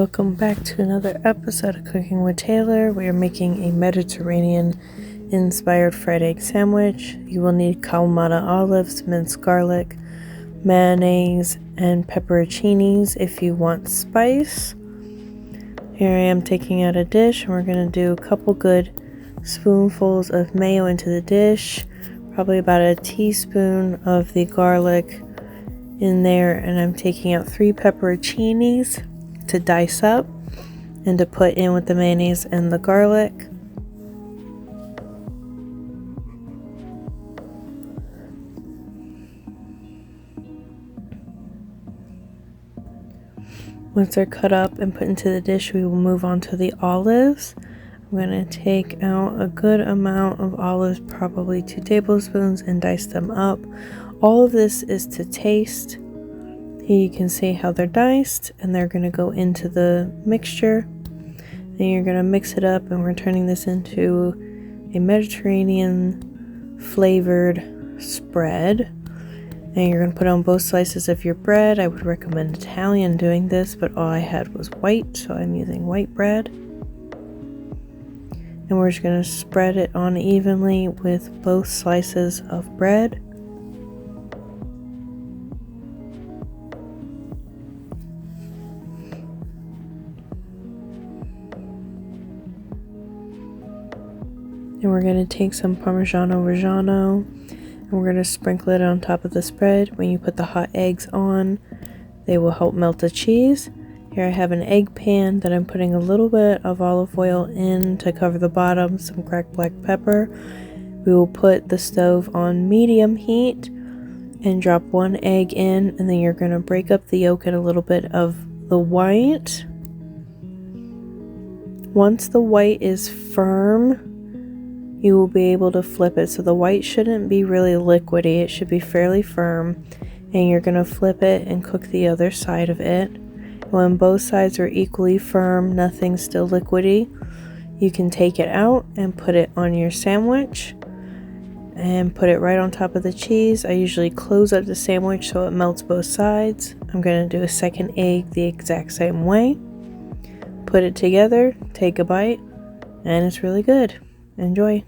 Welcome back to another episode of Cooking with Taylor. We are making a Mediterranean inspired fried egg sandwich. You will need Kalmata Olives, minced garlic, mayonnaise, and pepperoncinis if you want spice. Here I am taking out a dish, and we're going to do a couple good spoonfuls of mayo into the dish, probably about a teaspoon of the garlic in there, and I'm taking out 3 pepperoncinis to dice up and to put in with the mayonnaise and the garlic. Once they're cut up and put into the dish, we will move on to the olives. I'm going to take out a good amount of olives, probably 2 tablespoons, and dice them up. All of this is to taste. Here you can see how they're diced, and they're going to go into the mixture. Then you're going to mix it up, and we're turning this into a Mediterranean flavored spread. And you're going to put on both slices of your bread. I would recommend Italian doing this, but all I had was white, so I'm using white bread. And we're just going to spread it on evenly with both slices of bread. And we're going to take some Parmigiano Reggiano and we're going to sprinkle it on top of the spread. When you put the hot eggs on, they will help melt the cheese. Here I have an egg pan that I'm putting a little bit of olive oil in to cover the bottom, some cracked black pepper. We will put the stove on medium heat and drop 1 egg in, and then you're going to break up the yolk and a little bit of the white. Once the white is firm, you will be able to flip it. So the white shouldn't be really liquidy. It should be fairly firm. And you're going to flip it and cook the other side of it. When both sides are equally firm, nothing's still liquidy, you can take it out and put it on your sandwich and put it right on top of the cheese. I usually close up the sandwich so it melts both sides. I'm going to do a second egg the exact same way. Put it together, take a bite, and it's really good. Enjoy.